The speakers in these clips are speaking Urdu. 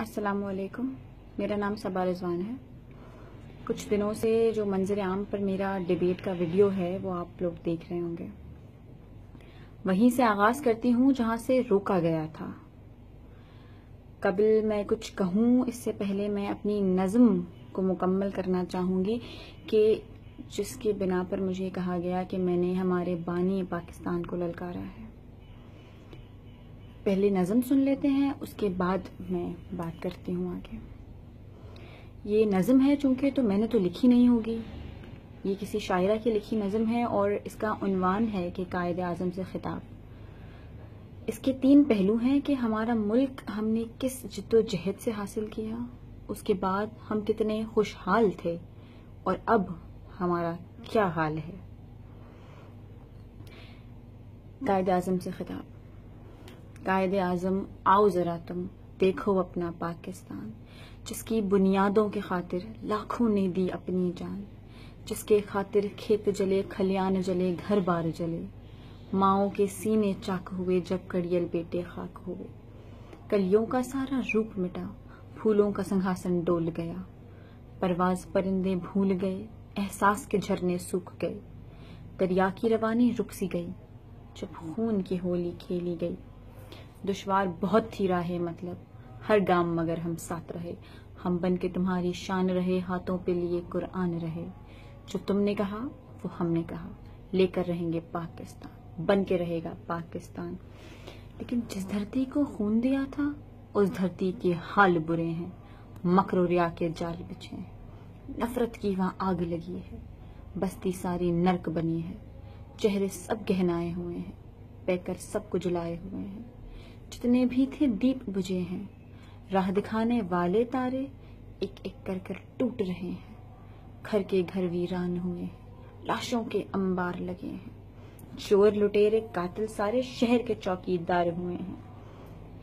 السلام علیکم، میرا نام صبا رضوان ہے۔ کچھ دنوں سے جو منظر عام پر میرا ڈیبیٹ کا ویڈیو ہے وہ آپ لوگ دیکھ رہے ہوں گے۔ وہیں سے آغاز کرتی ہوں جہاں سے روکا گیا تھا۔ قبل میں کچھ کہوں اس سے پہلے میں اپنی نظم کو مکمل کرنا چاہوں گی کہ جس کی بنا پر مجھے کہا گیا کہ میں نے ہمارے بانی پاکستان کو للکارا ہے۔ پہلے نظم سن لیتے ہیں، اس کے بعد میں بات کرتی ہوں آگے۔ یہ نظم ہے چونکہ تو میں نے تو لکھی نہیں ہوگی، یہ کسی شاعرہ کی لکھی نظم ہے اور اس کا عنوان ہے کہ قائد اعظم سے خطاب۔ اس کے 3 پہلو ہیں کہ ہمارا ملک ہم نے کس جد و جہد سے حاصل کیا، اس کے بعد ہم کتنے خوشحال تھے اور اب ہمارا کیا حال ہے۔ قائد اعظم سے خطاب۔ قائد اعظم آؤ ذرا تم دیکھو اپنا پاکستان، جس کی بنیادوں کے خاطر لاکھوں نے دی اپنی جان، جس کے خاطر کھیت جلے، کھلیان جلے، گھر بار جلے، ماؤں کے سینے چاک ہوئے جب کڑیل بیٹے خاک ہوئے۔ کلیوں کا سارا روپ مٹا، پھولوں کا سنگھاسن ڈول گیا، پرواز پرندے بھول گئے، احساس کے جھرنے سوکھ گئے، دریا کی روانی رک سی گئی جب خون کی ہولی کھیلی گئی۔ دشوار بہت تھی راہ مطلب، ہر گام مگر ہم ساتھ رہے، ہم بن کے تمہاری شان رہے، ہاتھوں پہ لیے قرآن رہے، جو تم نے کہا وہ ہم نے کہا، لے کر رہیں گے پاکستان، بن کے رہے گا پاکستان۔ لیکن جس دھرتی کو خون دیا تھا اس دھرتی کے حال برے ہیں، مکر و ریا کے جال بچھے ہیں، نفرت کی وہاں آگ لگی ہے، بستی ساری نرک بنی ہے، چہرے سب گہنائے ہوئے ہیں، پیکر سب کو جلائے ہوئے ہیں، جتنے بھی تھے دیپ بجھے ہیں، راہ دکھانے والے تارے ایک ایک کر کر ٹوٹ رہے ہیں، گھر کے گھر ویران ہوئے ہیں، لاشوں کے انبار لگے ہیں، چور لٹیرے قاتل سارے شہر کے چوکیدار ہوئے ہیں،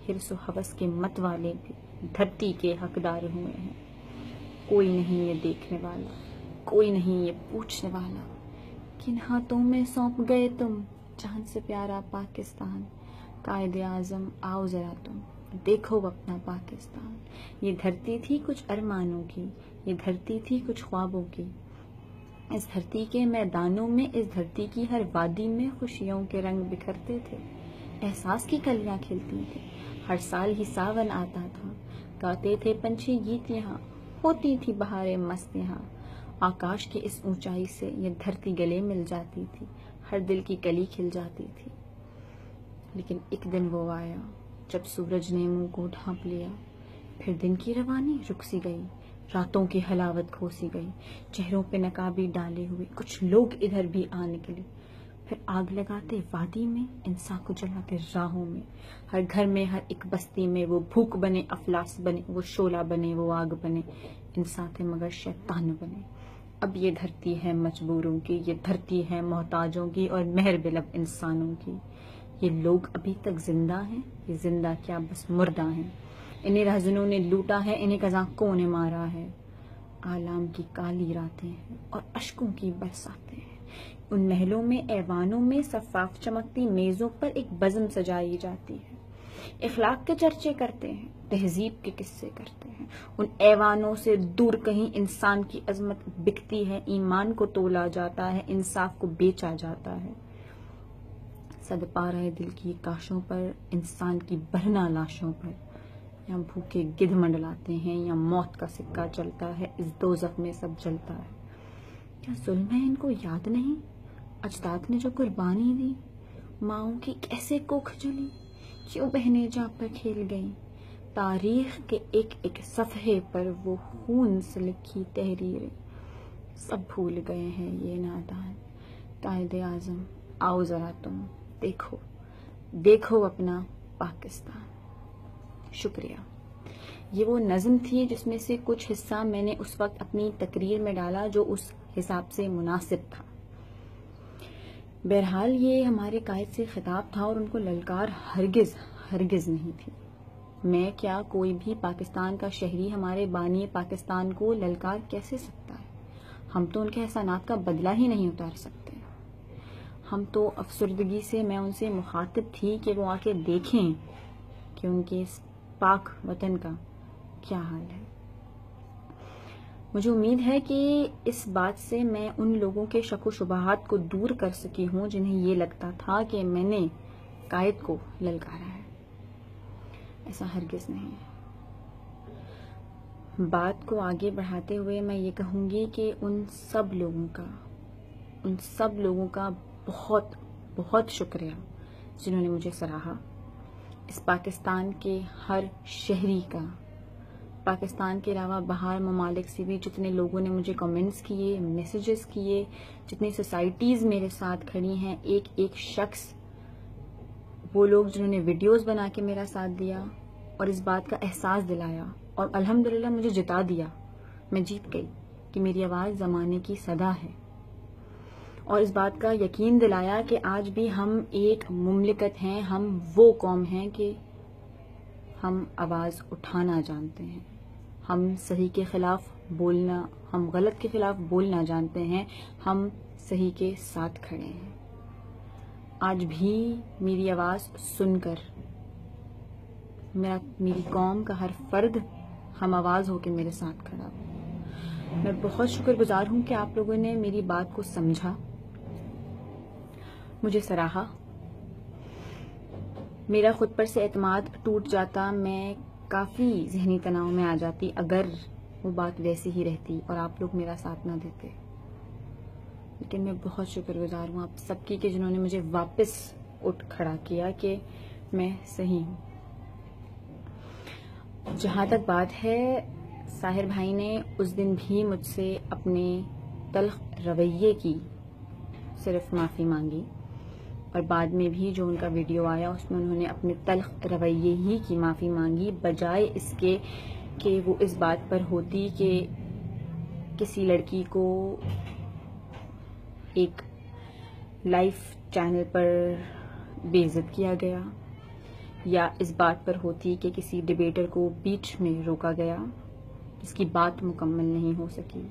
حرص و ہوس کے مت والے بھی دھرتی کے حقدار ہوئے ہیں۔ کوئی نہیں یہ دیکھنے والا، کوئی نہیں یہ پوچھنے والا، کن ہاتھوں میں سونپ گئے تم جان سے پیارا پاکستان۔ قائد اعظم آؤ ذرا تم دیکھو اپنا پاکستان۔ یہ دھرتی تھی کچھ ارمانوں کی، یہ دھرتی تھی کچھ خوابوں کی، اس دھرتی کے میدانوں میں، اس دھرتی کی ہر وادی میں خوشیوں کے رنگ بکھرتے تھے، احساس کی کلیاں کھلتی تھیں، ہر سال ہی ساون آتا تھا، گاتے تھے پنچھی گیت یہاں، ہوتی تھی بہاریں مست یہاں، آکاش کی اس اونچائی سے یہ دھرتی گلے مل جاتی تھی، ہر دل کی کلی کھل جاتی تھی۔ لیکن ایک دن وہ آیا جب سورج نے منہ کو ڈھانپ لیا، پھر دن کی روانی رک سی گئی، راتوں کی حلاوت کھو سی گئی، چہروں پہ نقابی ڈالے ہوئے کچھ لوگ ادھر بھی آ نکلے، پھر آگ لگاتے وادی میں، انسان کو جلاتے راہوں میں، ہر گھر میں، ہر ایک بستی میں، وہ بھوک بنے، افلاس بنے، وہ شعلہ بنے، وہ آگ بنے، انسان تھے مگر شیطان بنے۔ اب یہ دھرتی ہے مجبوروں کی، یہ دھرتی ہے محتاجوں کی اور مہر بلب انسانوں کی۔ یہ لوگ ابھی تک زندہ ہیں، یہ زندہ کیا بس مردہ ہیں، انہیں رہزنوں نے لوٹا ہے، انہیں قزاقوں نے مارا ہے۔ آلام کی کالی راتیں ہیں اور اشکوں کی برساتیں ہیں، ان محلوں میں، ایوانوں میں، شفاف چمکتی میزوں پر ایک بزم سجائی جاتی ہے، اخلاق کے چرچے کرتے ہیں، تہذیب کے قصے کرتے ہیں، ان ایوانوں سے دور کہیں انسان کی عظمت بکتی ہے، ایمان کو تولا جاتا ہے، انصاف کو بیچا جاتا ہے، صد پارہ دل کی کاشوں پر، انسان کی برہنہ لاشوں پر، یا بھوکے گدھ منڈلاتے ہیں یا موت کا سکہ چلتا ہے، اس دوزخ میں سب جلتا ہے۔ کیا ظلم ہے ان کو یاد نہیں، اجداد نے جو قربانی دی، ماؤں کی کیسے کوکھ جلی، کیوں بہنیں جاں پر کھیل گئیں، تاریخ کے ایک ایک صفحے پر وہ خون سے لکھی تحریریں، سب بھول گئے ہیں یہ نادان۔ قائد اعظم آؤ ذرا تم دیکھو اپنا پاکستان۔ شکریہ۔ یہ وہ نظم تھی جس میں سے کچھ حصہ میں نے اس وقت اپنی تقریر میں ڈالا جو اس حساب سے مناسب تھا۔ بہرحال یہ ہمارے قائد سے خطاب تھا اور ان کو للکار ہرگز نہیں تھی۔ میں کیا کوئی بھی پاکستان کا شہری ہمارے بانی پاکستان کو للکار کیسے سکتا ہے؟ ہم تو ان کے احسانات کا بدلہ ہی نہیں اتار سکتے۔ ہم تو افسردگی سے میں ان سے مخاطب تھی کہ وہ آ کے دیکھیں کہ ان کے اس پاک وطن کا کیا حال ہے. مجھے امید ہے کہ اس بات سے میں ان لوگوں کے شک و شبہات کو دور کر سکی ہوں جنہیں یہ لگتا تھا کہ میں نے قائد کو للکارا ہے. ایسا ہرگز نہیں ہے. بات کو آگے بڑھاتے ہوئے میں یہ کہوں گی کہ ان سب لوگوں کا بہت بہت شکریہ جنہوں نے مجھے سراہا. اس پاکستان کے ہر شہری کا، پاکستان کے علاوہ باہر ممالک سے بھی جتنے لوگوں نے مجھے کمنٹس کیے، میسیجز کیے، جتنی سوسائٹیز میرے ساتھ کھڑی ہیں، ایک ایک شخص، وہ لوگ جنہوں نے ویڈیوز بنا کے میرا ساتھ دیا اور اس بات کا احساس دلایا اور الحمدللہ مجھے جتا دیا. میں جیت گئی کہ میری آواز زمانے کی صدا ہے، اور اس بات کا یقین دلایا کہ آج بھی ہم ایک مملکت ہیں، ہم وہ قوم ہیں کہ ہم آواز اٹھانا جانتے ہیں، ہم صحیح کے خلاف بولنا، ہم غلط کے خلاف بولنا جانتے ہیں، ہم صحیح کے ساتھ کھڑے ہیں. آج بھی میری آواز سن کر میری قوم کا ہر فرد ہم آواز ہو کے میرے ساتھ کھڑا ہو. میں بہت شکر گزار ہوں کہ آپ لوگوں نے میری بات کو سمجھا، مجھے سراہا. میرا خود پر سے اعتماد ٹوٹ جاتا، میں کافی ذہنی تناؤ میں آ جاتی اگر وہ بات ویسی ہی رہتی اور آپ لوگ میرا ساتھ نہ دیتے. لیکن میں بہت شکر گزار ہوں آپ سب کی کہ جنہوں نے مجھے واپس اٹھ کھڑا کیا کہ میں صحیح ہوں. جہاں تک بات ہے، ساحر بھائی نے اس دن بھی مجھ سے اپنے تلخ رویے کی صرف معافی مانگی، اور بعد میں بھی جو ان کا ویڈیو آیا اس میں انہوں نے اپنے تلخ رویے ہی کی معافی مانگی، بجائے اس کے کہ وہ اس بات پر ہوتی کہ کسی لڑکی کو ایک لائف چینل پر بے عزت کیا گیا، یا اس بات پر ہوتی کہ کسی ڈیبیٹر کو بیچ میں روکا گیا جس کی بات مکمل نہیں ہو سکی،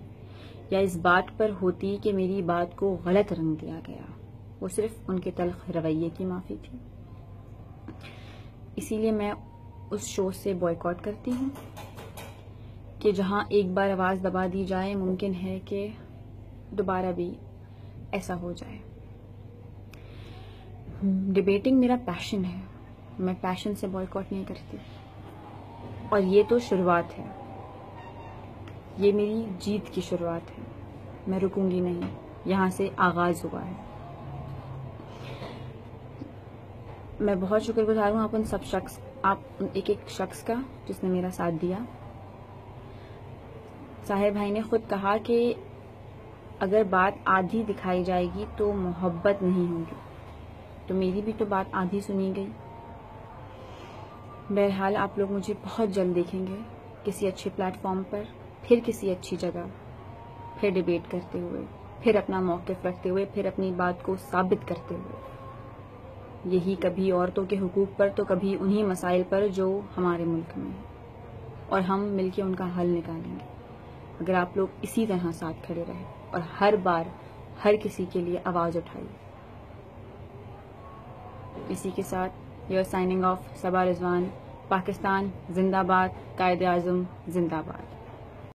یا اس بات پر ہوتی کہ میری بات کو غلط رنگ دیا گیا. وہ صرف ان کے تلخ رویے کی معافی تھی. اسی لیے میں اس شو سے بوائیکاٹ کرتی ہوں کہ جہاں ایک بار آواز دبا دی جائے ممکن ہے کہ دوبارہ بھی ایسا ہو جائے. ڈیبیٹنگ میرا پیشن ہے، میں پیشن سے بوائیکاٹ نہیں کرتی، اور یہ تو شروعات ہے، یہ میری جیت کی شروعات ہے. میں رکوں گی نہیں، یہاں سے آغاز ہوا ہے. میں بہت شکر گزار ہوں آپ ایک ایک شخص کا جس نے میرا ساتھ دیا. ساحر بھائی نے خود کہا کہ اگر بات آدھی دکھائی جائے گی تو محبت نہیں ہوگی، تو میری بھی تو بات آدھی سنی گئی. بہرحال آپ لوگ مجھے بہت جلد دیکھیں گے کسی اچھے پلیٹ فارم پر، پھر کسی اچھی جگہ، پھر ڈیبیٹ کرتے ہوئے، پھر اپنا موقف رکھتے ہوئے، پھر اپنی بات کو ثابت کرتے ہوئے. یہی کبھی عورتوں کے حقوق پر تو کبھی انہی مسائل پر جو ہمارے ملک میں ہیں، اور ہم مل کے ان کا حل نکالیں گے اگر آپ لوگ اسی طرح ساتھ کھڑے رہے اور ہر بار ہر کسی کے لیے آواز اٹھائی. اسی کے ساتھ یو آر سائننگ آف. صبا رضوان. پاکستان زندہ باد. قائد اعظم زندہ باد.